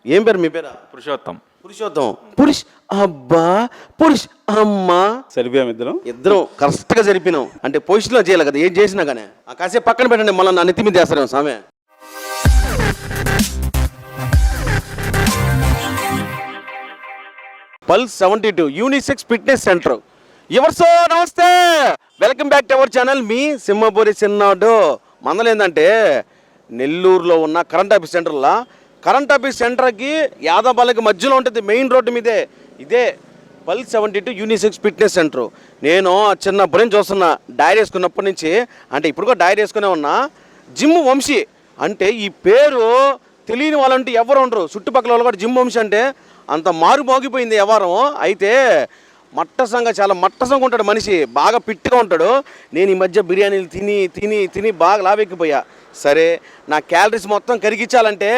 ఏం పేరు మీ పేరా? పురుషోత్తం. పురుషోత్తం. అబ్బా పురుష్ అమ్మా సరిపోయాం ఇద్దరం. ఇద్దరం కరెక్ట్గా సరిపోయినాం. అంటే పొజిషన్లో చేయాలి కదా ఏం చేసినా కానీ. కాసేపు పక్కన పెట్టండి, మళ్ళీ నా నెత్తి మీద చేస్తారేమో సామె. Pulse 72 unisex fitness centre. ఎవరిసో నమస్తే, welcome back to our channel. మీ సింహపూరి చిన్నాడు. మందలు ఏంటంటే నెల్లూరులో ఉన్న కరెంట్ ఆఫీస్ సెంటర్లో, కరెంట్ ఆఫీస్ సెంటర్కి యాదబాలకి మధ్యలో ఉంటుంది, మెయిన్ రోడ్డు మీదే. ఇదే పల్స్ 72 యూనిసెక్స్ ఫిట్నెస్ సెంటర్. నేను చిన్నప్పటి నుంచి చూస్తున్నా, డైరీ వేసుకున్నప్పటి నుంచి. అంటే ఇప్పుడు కూడా డైరీ వేసుకునే ఉన్నా. జిమ్ వంశీ అంటే ఈ పేరు తెలియని వాళ్ళంటే ఎవరు ఉండరు. చుట్టుపక్కల వాళ్ళు కూడా జిమ్ వంశీ అంటే అంత మారు మోగిపోయింది వ్యవహారం. అయితే చాలా మట్టసంగా ఉంటాడు మనిషి, బాగా ఫిట్గా ఉంటాడు. నేను ఈ మధ్య బిర్యానీలు తిని తిని తిని బాగా లావెక్కిపోయా. సరే, నా క్యాలరీస్ మొత్తం కరిగించాలంటే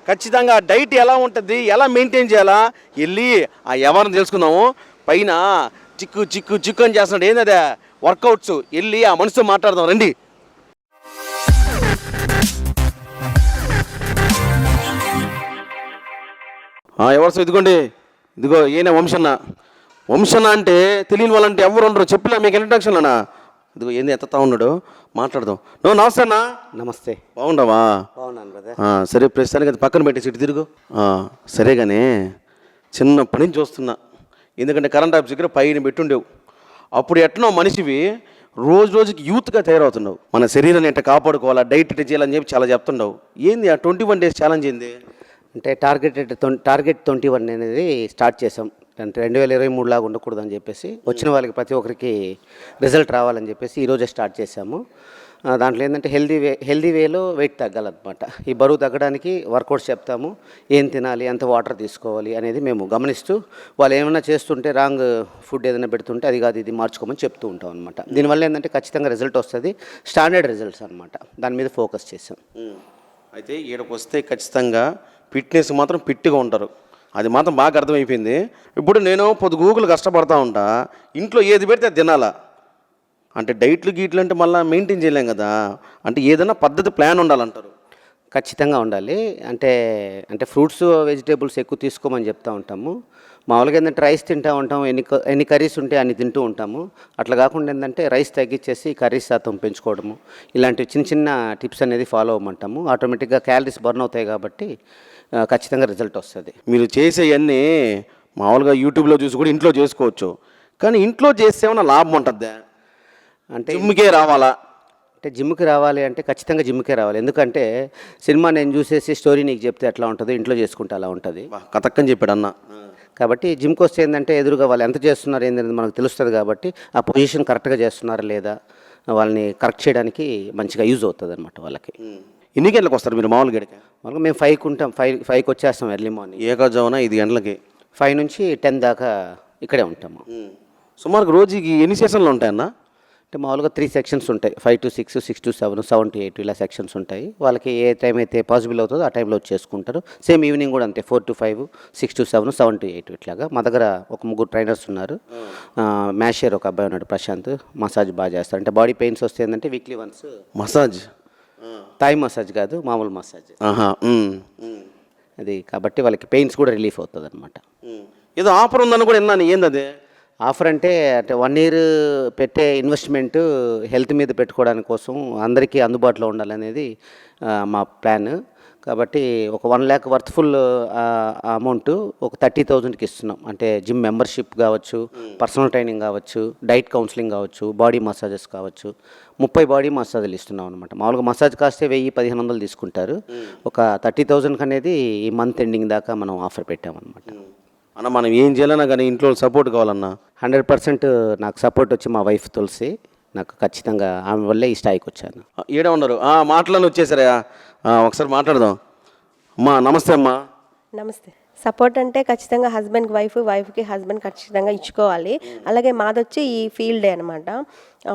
ఖచ్చితంగా డైట్ ఎలా ఉంటుంది, ఎలా మెయింటైన్ చేయాలా, వెళ్ళి ఆ ఎవరిని తెలుసుకుందాము. పైన చిక్కు చిక్కు చిక్కు అని చేస్తున్నాడు, ఏందదే వర్కౌట్స్. వెళ్ళి ఆ మనిషితో మాట్లాడదాం రండి. ఎవరు ఇదిగోండి, ఇదిగో ఈయన వంశన్న. వంశన్న అంటే తెలియని వాళ్ళంటే ఎవరు ఉండరు. చెప్పినా మీకు ఇంట్రడక్షన్లోనా? ఇదిగో ఏంది ఎత్తుతా ఉన్నాడు, మాట్లాడదాం. నువ్వు నమస్తే అన్న. నమస్తే. బాగుండవా? బాగున్నాను బ్రదర్. సరే, ప్రస్తుతానికి అది పక్కన పెట్టేసి ఇటు తిరుగు. సరే కానీ చిన్నప్పటి నుంచి చూస్తున్నా. ఎందుకంటే కరెంట్ ఆఫీస్ దగ్గర పైన పెట్టుండేవు. అప్పుడు ఎట్నో మనిషివి రోజు రోజుకి యూత్గా తయారవుతున్నావు. మన శరీరాన్ని ఎట్లా కాపాడుకోవాలా, డైట్ ఎట్లా చేయాలని చెప్పి చాలా చెప్తుండవు. ఏంది ఆ 21 days ఛాలెంజ్ ఏంది? అంటే టార్గెట్ 21 అనేది స్టార్ట్ చేసాం. అంటే 2023 లాగా ఉండకూడదని చెప్పేసి, వచ్చిన వాళ్ళకి ప్రతి ఒక్కరికి రిజల్ట్ రావాలని చెప్పేసి ఈరోజే స్టార్ట్ చేసాము. దాంట్లో ఏంటంటే హెల్దీ వేలో వెయిట్ తగ్గాలన్నమాట. ఈ బరువు తగ్గడానికి వర్కౌట్స్ చెప్తాము, ఏం తినాలి, ఎంత వాటర్ తీసుకోవాలి అనేది మేము గమనిస్తూ, వాళ్ళు ఏమైనా చేస్తుంటే రాంగ్ ఫుడ్ ఏదైనా పెడుతుంటే అది కాదు ఇది మార్చుకోమని చెప్తూ ఉంటాం అనమాట. దీనివల్ల ఏంటంటే ఖచ్చితంగా రిజల్ట్ వస్తుంది, స్టాండర్డ్ రిజల్ట్స్ అనమాట. దాని మీద ఫోకస్ చేసాం. అయితే ఈడకు వస్తే ఖచ్చితంగా ఫిట్నెస్ మాత్రం ఫిట్గా ఉంటారు, అది మాత్రం బాగా అర్థమైపోయింది. ఇప్పుడు నేను గూగుల్ కష్టపడతా ఉంటా, ఇంట్లో ఏది పెడితే అది తినాలా. అంటే డైట్లు గీట్లు అంటే మళ్ళీ మెయింటైన్ చేయలేం కదా. అంటే ఏదైనా పద్ధతి ప్లాన్ ఉండాలంటారు. ఖచ్చితంగా ఉండాలి. అంటే ఫ్రూట్స్ వెజిటేబుల్స్ ఎక్కువ తీసుకోమని చెప్తూ ఉంటాము. మామూలుగా ఏంటంటే రైస్ తింటూ ఉంటాం, ఎన్ని కర్రీస్ ఉంటే అన్ని తింటూ ఉంటాము. అట్లా కాకుండా ఏంటంటే రైస్ తగ్గించేసి కర్రీస్ శాతం పెంచుకోవడము, ఇలాంటి చిన్న చిన్న టిప్స్ అనేది ఫాలో అవ్వమంటాము. ఆటోమేటిక్గా క్యాలరీస్ బర్న్ అవుతాయి కాబట్టి ఖచ్చితంగా రిజల్ట్ వస్తుంది. మీరు చేసేవన్నీ మామూలుగా యూట్యూబ్లో చూసి కూడా ఇంట్లో చేసుకోవచ్చు. కానీ ఇంట్లో చేస్తే ఏమైనా లాభం ఉంటుందా? అంటే జిమ్కే రావాలా? అంటే జిమ్కి రావాలి అంటే ఖచ్చితంగా జిమ్కే రావాలి. ఎందుకంటే సినిమా నేను చూసేసి స్టోరీ నీకు చెప్తే ఎట్లా ఉంటుందో ఇంట్లో చేసుకుంటే అలా ఉంటుంది. కథక్కని చెప్పాడు అన్న. కాబట్టి జిమ్కి వస్తే ఏంటంటే ఎదురుగా వాళ్ళు ఎంత చేస్తున్నారు ఏంటనేది మనకు తెలుస్తుంది. కాబట్టి ఆ పొజిషన్ కరెక్ట్గా చేస్తున్నారా లేదా వాళ్ళని కరెక్ట్ చేయడానికి మంచిగా యూజ్ అవుతుంది అనమాట వాళ్ళకి. ఎన్ని గంటలకు వస్తారు మీరు మామూలుగా? మేము 5కి ఉంటాం. 5కి వచ్చేస్తాం ఎర్లీ మార్నింగ్. ఏకజామున 5 గంటలకి. 5 నుంచి 10 దాకా ఇక్కడే ఉంటాము. సుమారుగా రోజుకి ఎన్ని సెషన్లు ఉంటాయన్న? అంటే మామూలుగా 3 సెక్షన్స్ ఉంటాయి. 5 to 6, 6 to 7, 7 to 8 ఇలా సెక్షన్స్ ఉంటాయి. వాళ్ళకి ఏ టైం అయితే పాసిబుల్ అవుతుందో ఆ టైంలో వచ్చేసుకుంటారు. సేమ్ ఈవినింగ్ కూడా అంతే, 4 to 5, 6 to 7, 7 to 8 ఇట్లాగా. మా దగ్గర ఒక 3 ట్రైనర్స్ ఉన్నారు. మ్యాషియర్ ఒక అబ్బాయి ఉన్నాడు ప్రశాంత్, మసాజ్ బాగా చేస్తారు. అంటే బాడీ పెయిన్స్ వస్తే ఏంటంటే weekly once massage, Thai massage కాదు మామూలు మసాజ్ అది. కాబట్టి వాళ్ళకి పెయిన్స్ కూడా రిలీఫ్ అవుతుంది అనమాట. ఏదో ఆఫర్ ఉందని కూడా విన్నాను, ఏంది అదే ఆఫర్? అంటే 1 year పెట్టే ఇన్వెస్ట్మెంట్ హెల్త్ మీద పెట్టుకోవడానికి కోసం అందరికీ అందుబాటులో ఉండాలనేది మా ప్లాన్. కాబట్టి ఒక 1 lakh వర్త్ఫుల్ అమౌంట్ ఒక 30,000కి ఇస్తున్నాం. అంటే జిమ్ మెంబర్షిప్ కావచ్చు, పర్సనల్ ట్రైనింగ్ కావచ్చు, డైట్ కౌన్సిలింగ్ కావచ్చు, బాడీ మసాజెస్ కావచ్చు, 30 బాడీ మసాజులు ఇస్తున్నాం అనమాట. మామూలుగా మసాజ్ కాస్తే 1000-1500 తీసుకుంటారు. ఒక 30,000కి అనేది ఈ మంత్ ఎండింగ్ దాకా మనం ఆఫర్ పెట్టామన్నమాట. అన్న మనం ఏం చేయాలన్నా కానీ ఇంట్లో సపోర్ట్ కావాలన్నా 100% నాకు సపోర్ట్ వచ్చి మా వైఫ్ తులసి. నాకు ఖచ్చితంగా ఆమె వల్లే ఈ స్థాయికి వచ్చాను. ఈడే ఉన్నారు, మాటలను వచ్చేసారా? ఒకసారి మాట్లాడదాం. అమ్మా నమస్తే. అమ్మా నమస్తే. సపోర్ట్ అంటే ఖచ్చితంగా హస్బెండ్కి వైఫ్కి హస్బెండ్ ఖచ్చితంగా ఇచ్చుకోవాలి. అలాగే మాదొచ్చి ఈ ఫీల్డే అనమాట.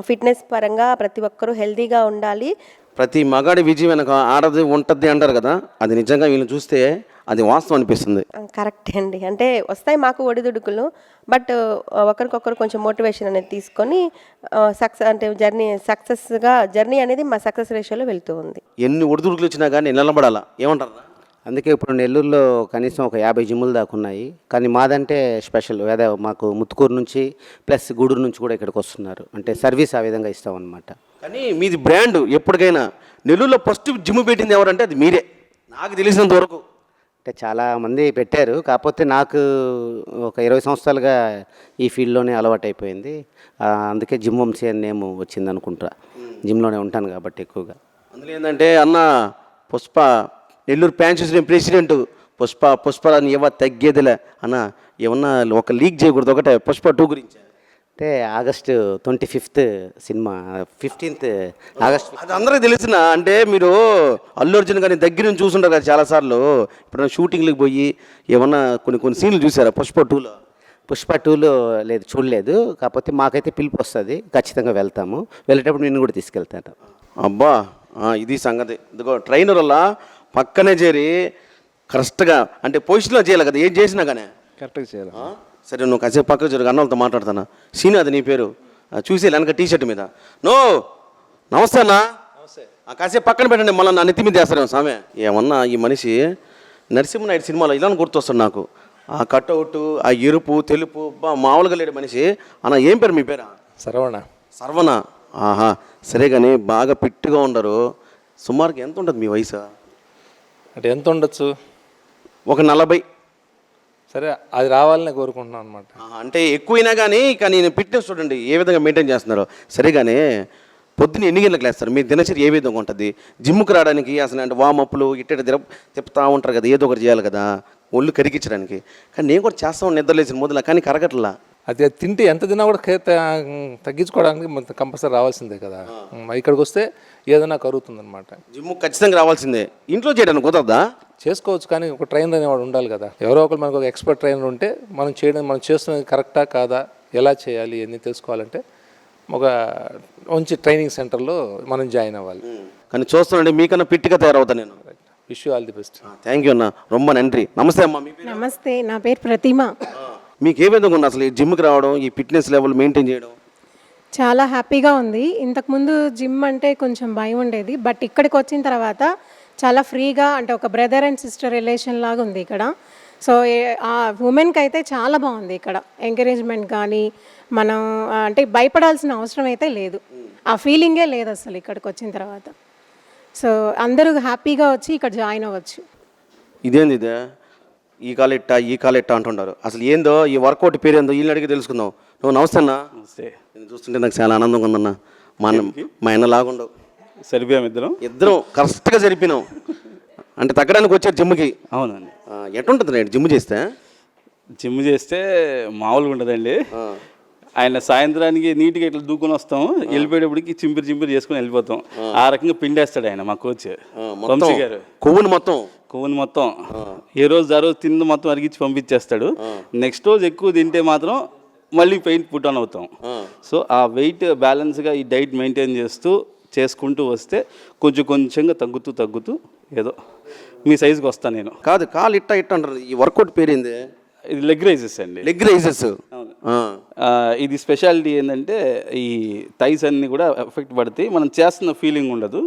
ఫిట్నెస్ పరంగా ప్రతి ఒక్కరూ హెల్తీగా ఉండాలి. ప్రతి మగాడి విజయం వెనక ఆడది ఉంటుంది అంటారు కదా, అది నిజంగా వీళ్ళు చూస్తే అది వాస్తవం అనిపిస్తుంది. కరెక్ట్ అండి. అంటే వస్తాయి మాకు ఒడిదుడుకులు, బట్ ఒకరికొకరు కొంచెం మోటివేషన్ అనేది తీసుకొని జర్నీ అనేది మా సక్సెస్ రేషియోలో వెళ్తూ ఉంది. ఎన్ని ఒడిదుడుకులు వచ్చినా కానీ నిలబడాలా, ఏమంటారు? అందుకే ఇప్పుడు నెల్లూరులో కనీసం ఒక 50 జిమ్ములు దాకా ఉన్నాయి. కానీ మాదంటే స్పెషల్, అదే మాకు ముత్తుకూరు నుంచి ప్లస్ గూడూరు నుంచి కూడా ఇక్కడికి వస్తున్నారు. అంటే సర్వీస్ ఆ విధంగా ఇస్తామన్నమాట. కానీ మీది బ్రాండ్. ఎప్పటికైనా నెల్లూరులో ఫస్ట్ జిమ్ పెట్టింది ఎవరంటే అది మీరే, నాకు తెలిసినంత వరకు. అంటే చాలామంది పెట్టారు, కాకపోతే నాకు ఒక 20 సంవత్సరాలుగా ఈ ఫీల్డ్లోనే అలవాటు అయిపోయింది. అందుకే జిమ్ వంశీ అని నేమ్ వచ్చింది అనుకుంటా. జిమ్లోనే ఉంటాను కాబట్టి ఎక్కువగా. అందులో ఏంటంటే అన్న పుష్ప నెల్లూరు ప్యాన్సెస్ ప్రెసిడెంట్ పుష్పరాని ఏవో తగ్గేదిలే అన్న, ఏమన్నా ఒక లీక్ చేయకూడదు ఒకటే పుష్ప 2 గురించి. అంటే August 25th cinema, 15th August. అది అందరికీ తెలిసిన అంటే మీరు అల్లు అర్జున్ కానీ దగ్గర నుంచి చూసుంటారు కదా చాలాసార్లు. ఇప్పుడు షూటింగ్లకు పోయి ఏమన్నా కొన్ని సీన్లు చూసారా పుష్ప 2లో? పుష్ప 2లో లేదు, చూడలేదు. కాకపోతే మాకైతే పిలుపు వస్తుంది, ఖచ్చితంగా వెళ్తాము. వెళ్ళేటప్పుడు నేను కూడా తీసుకెళ్తాను. అబ్బా ఇది సంగతి. ఇదిగో ట్రైనర్ వల్ల పక్కనే చేరి కరెక్ట్గా అంటే పొజిషన్లో చేయాలి కదా, ఏం చేసినా కానీ కరెక్ట్గా చేయాలి. సరే నువ్వు కాసేపు పక్కకు జరుగు, అన్నలతో మాట్లాడతానా. సీన్ అది నీ పేరు చూసి వెనక టీషర్ట్ మీద నమస్తే అన్నా, కాసేపు పక్కన పెట్టండి, మళ్ళీ నా నెత్తి మీద వేస్తారేమో సామె. ఏమన్నా ఈ మనిషి నరసింహనాయుడు సినిమాలో ఇలా గుర్తొస్తుంది నాకు. ఆ కట్అవుట్, ఆ ఎరుపు తెలుపు, మామూలుగా లేడు మనిషి. అన్న ఏం పేరు మీ పేరా? సర్వణ. ఆహా సరే, కానీ బాగా ఫిట్గా ఉండరు. సుమారుగా ఎంత ఉంటుంది మీ వయసు? అంటే ఎంత ఉండొచ్చు? ఒక 40. సరే, అది రావాలని కోరుకుంటున్నాను అనమాట. అంటే ఎక్కువైనా కానీ నేను ఫిట్నెస్ చూడండి ఏ విధంగా మెయింటైన్ చేస్తున్నారు. సరే కానీ పొద్దున్న ఎన్ని గంటలకు లేస్తారు? మీ దినచర్య ఏ విధంగా ఉంటుంది? జిమ్కి రావడానికి అసలు అంటే వామప్లు ఇట్ట తిప్పుతూ ఉంటారు కదా, ఏదో ఒకటి చేయాలి కదా ఒళ్ళు కరిగించడానికి. కానీ నేను కూడా చేస్తాను నిద్రలేసిన మొదల, కానీ కరగట్లా. అది తింటే ఎంత తిన్నా కూడా తగ్గించుకోవడానికి కంపల్సరీ రావాల్సిందే కదా. ఇక్కడికి వస్తే ఏదైనా కరుగుతుంది అనమాట. జిమ్ ఖచ్చితంగా రావాల్సిందే. ఇంట్లో చేయడానికి కుదరదా? చేసుకోవచ్చు, కానీ ఒక ట్రైనర్ అనేవాడు ఉండాలి కదా. ఎవరో ఒకరు మనకు ఒక ఎక్స్పర్ట్ ట్రైనర్ ఉంటే మనం చేస్తున్నది కరెక్టా కాదా, ఎలా చేయాలి అన్నీ తెలుసుకోవాలంటే ఒక మంచి ట్రైనింగ్ సెంటర్లో మనం జాయిన్ అవ్వాలి. కానీ చూస్తానండి మీకన్నా ఫిట్గా తయారవుతాను నేను. Wish you all the best. Thank you అన్న, రొమ్మ నండ్రి. నమస్తే అమ్మా. మీ పేరు? నమస్తే, నా పేరు ప్రతిమ. మీకు ఏ విధంగా ఉంది అసలు ఈ జిమ్కి రావడం, ఈ ఫిట్నెస్ లెవెల్ మెయింటైన్ చేయడం? చాలా హ్యాపీగా ఉంది. ఇంతకుముందు జిమ్ అంటే కొంచెం భయం ఉండేది, బట్ ఇక్కడికి వచ్చిన తర్వాత చాలా ఫ్రీగా, అంటే ఒక బ్రదర్ అండ్ సిస్టర్ రిలేషన్ లాగా ఉంది ఇక్కడ. సో ఆ ఉమెన్కి అయితే చాలా బాగుంది ఇక్కడ. ఎంకరేజ్మెంట్ కానీ మనం అంటే భయపడాల్సిన అవసరం అయితే లేదు, ఆ ఫీలింగే లేదు అసలు ఇక్కడికి వచ్చిన తర్వాత. సో అందరూ హ్యాపీగా వచ్చి ఇక్కడ జాయిన్ అవ్వచ్చు. ఇదేంది ఇదే ఈ కాలెట్టా అంటుంటారు. అసలు ఏందో ఈ వర్కౌట్ పేరు ఏందో వీళ్ళని అడిగి తెలుసుకుందాం. నువ్వు నమస్తే అన్న. నేను చూస్తుంటే నాకు చాలా ఆనందంగా ఉందన్న. మా అన్న లాగుండవు. సరిపోయాం ఇద్దరం కరెక్ట్గా సరిపోయినాం. అంటే తగ్గడానికి వచ్చారు జిమ్కి. అవునండి. ఎట్లుంటుంది రేటు జిమ్ చేస్తే? జిమ్ చేస్తే మామూలుగా ఉండదండి. ఆయన సాయంత్రానికి నీట్గా ఇట్లా దూకొని వస్తాం, వెళ్ళిపోయేటప్పటికి చింపిరి చేసుకుని వెళ్ళిపోతాం. ఆ రకంగా పిండేస్తాడు ఆయన, మా కోచ్ వంశీ గారు. కొవ్వుని మొత్తం ఏ రోజు ఆ రోజు తిండి మొత్తం అరిగించి పంపించేస్తాడు. నెక్స్ట్ రోజు ఎక్కువ తింటే మాత్రం మళ్ళీ పెయింట్ పుట్ ఆన్ అవుతాం. సో ఆ వెయిట్ బ్యాలెన్స్గా ఈ డైట్ మెయింటైన్ చేసుకుంటూ వస్తే కొంచెంగా తగ్గుతూ ఏదో మీ సైజుకి వస్తాను నేను. కాదు కాలు ఇట్ట అంటారు. ఈ వర్కౌట్ పేరేంది? ఇది లెగ్ రైజెస్ అండి. Leg rises. ఇది స్పెషాలిటీ ఏంటంటే ఈ థైస్ అన్ని కూడా ఎఫెక్ట్ పడతాయి, మనం చేస్తున్న ఫీలింగ్ ఉండదు,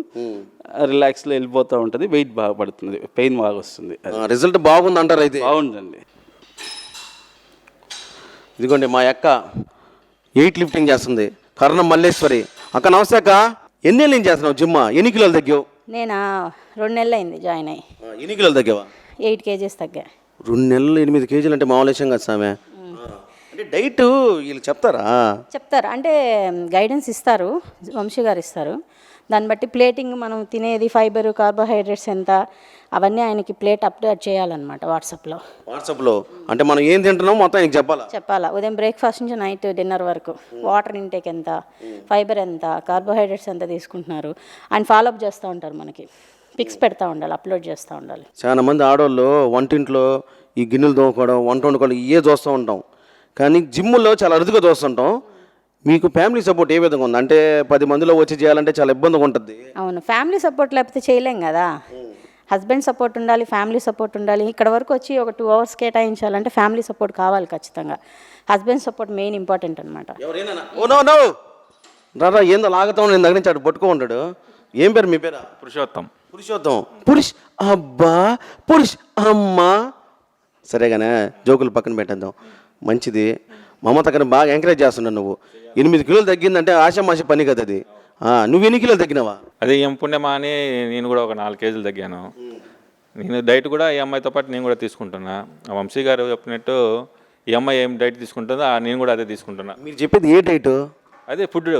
రిలాక్స్లో వెళ్ళిపోతూ ఉంటుంది, వెయిట్ బాగా పడుతుంది, పెయిన్ బాగా వస్తుంది. రిజల్ట్ బాగుంది అంటారు అయితే? బాగుందండి. ఇదిగోండి మా అక్క వెయిట్ లిఫ్టింగ్ చేస్తుంది, కర్ణం మల్లేశ్వరి. అక్క నమస్తే అక్క. ఎన్ని ఏళ్ళు చేస్తున్నావు జిమ్? ఎన్ని కిలోలు తగ్గావు? నేనా 2 నెలలు అయింది జాయిన్ అయ్యి. ఎన్ని కిలోలు తగ్గావా? 8 kgs తగ్గా. 2 నెలలు 8 kgs అంటే మామూలు విషయం కాదు సామె. అంటే డైట్ వీళ్ళు చెప్తారు, అంటే గైడెన్స్ ఇస్తారు, వంశీ గారు ఇస్తారు. దాన్ని బట్టి ప్లేటింగ్ మనం తినేది ఫైబర్ కార్బోహైడ్రేట్స్ ఎంత అవన్నీ ఆయనకి ప్లేట్ అప్డేట్ చేయాలన్నమాట వాట్సాప్లో. అంటే మనం ఏం తింటున్నామో మొత్తం ఆయనకి చెప్పాలా. ఉదయం బ్రేక్ఫాస్ట్ నుంచి నైట్ డిన్నర్ వరకు వాటర్ ఇంటేక్ ఎంత, ఫైబర్ ఎంత, కార్బోహైడ్రేట్స్ ఎంత తీసుకుంటున్నారు ఆయన ఫాలోఅప్ చేస్తూ ఉంటారు. మనకి పిక్స్ పెడతా ఉండాలి, అప్లోడ్ చేస్తూ ఉండాలి. చాలా మంది ఆడవాళ్ళు వంటింట్లో ఈ గిన్నెలు తోముకోవడం, వంట వండుకోవడం ఇవే చూస్తూ ఉంటాం, కానీ జిమ్ముల్లో చాలా అరుదుగా చూస్తుంటాం. మీకు ఫ్యామిలీ సపోర్ట్ ఏ విధంగా ఉంది? అంటే 10 మందిలో వచ్చి చేయాలంటే చాలా ఇబ్బందిగా ఉంటుంది. అవును, ఫ్యామిలీ సపోర్ట్ లేకపోతే చేయలేం కదా. హస్బెండ్ సపోర్ట్ ఉండాలి, ఫ్యామిలీ సపోర్ట్ ఉండాలి. ఇక్కడ వరకు వచ్చి ఒక 2 hours కేటాయించాలంటే ఫ్యామిలీ సపోర్ట్ కావాలి ఖచ్చితంగా. హస్బెండ్ సపోర్ట్ మెయిన్ ఇంపార్టెంట్ అనమాట. రారా ఏందో లాగుతాం, నేను దగ్గర నుంచి అటు పట్టుకో ఉంటాడు. ఏం పేరు మీ పేరు? పురుషోత్తం. పురుషోత్తం పురుష్ అబ్బా పురుష్ అమ్మా సరేగానే జోకులు పక్కన పెట్టేద్దాం. మంచిది. మమత కన్నా బాగా ఎంకరేజ్ చేస్తున్నావు నువ్వు. 8 కిలోలు తగ్గిందంటే ఆశామాష పని కదా అది. నువ్వు ఎన్ని కిలోలు తగ్గినావా? అదే ఏం పుణ్యమా అని నేను కూడా ఒక 4 కేజీలు తగ్గాను. నేను డైట్ కూడా ఈ అమ్మాయితో పాటు నేను కూడా తీసుకుంటున్నా. వంశీ గారు చెప్పినట్టు ఈ అమ్మాయి ఏం డైట్ తీసుకుంటుందో నేను కూడా అదే తీసుకుంటున్నా. మీరు చెప్పేది ఏ డైట్? అదే ఫుడ్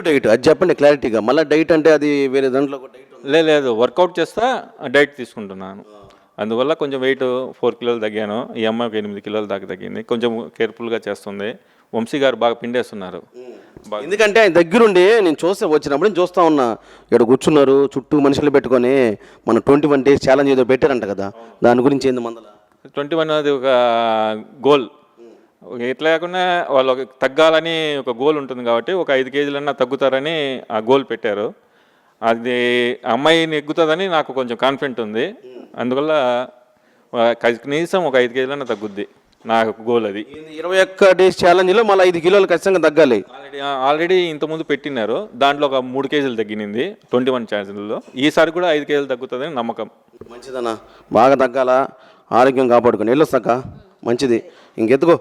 డైట్ అది చెప్పండి క్లారిటీగా. మళ్ళీ డైట్ అంటే అది వేరే దాంట్లో ఒక డైట్ ఉంది. లేదు వర్కౌట్ చేస్తా డైట్ తీసుకుంటున్నాను. అందువల్ల కొంచెం వెయిట్ 4 కిలోలు తగ్గాను. ఈ అమ్మాయికి 8 కిలోల దాకా తగ్గింది. కొంచెం కేర్ఫుల్గా చేస్తుంది. వంశీ గారు బాగా పిండేస్తున్నారు. ఎందుకంటే ఆయన దగ్గరుండి నేను వచ్చినప్పుడు నేను చూస్తా ఉన్నా. ఇక్కడ కూర్చున్నారు చుట్టూ మనుషులు పెట్టుకొని మన 21 days ఛాలెంజ్ ఏదో పెట్టారంట కదా, దాని గురించి ఏంది మందల? 21 అది ఒక గోల్. ఎట్లా కాకుండా వాళ్ళు తగ్గాలని ఒక గోల్ ఉంటుంది కాబట్టి ఒక 5 కేజీలన్నా తగ్గుతారని ఆ గోల్ పెట్టారు. అది అమ్మాయి నెగ్గుతుందని నాకు కొంచెం కాన్ఫిడెంట్ ఉంది. అందువల్ల కనీసం ఒక 5 కేజీలన్నా తగ్గుద్ది నాకు గోల్ అది. 21 days ఛాలెంజ్లో మళ్ళీ 5 కిలోలు ఖచ్చితంగా తగ్గాలి. ఆల్రెడీ ఇంతకుముందు పెట్టినారు. దాంట్లో ఒక 3 కేజీలు తగ్గినింది 21 ఛాలెంజ్లో. ఈసారి కూడా 5 కేజీలు తగ్గుతుందని నమ్మకం. మంచిదన్నా, బాగా తగ్గాలా, ఆరోగ్యం కాపాడుకొని వెళ్ళొస్తాక మంచిది. ఇంకెత్తుకో.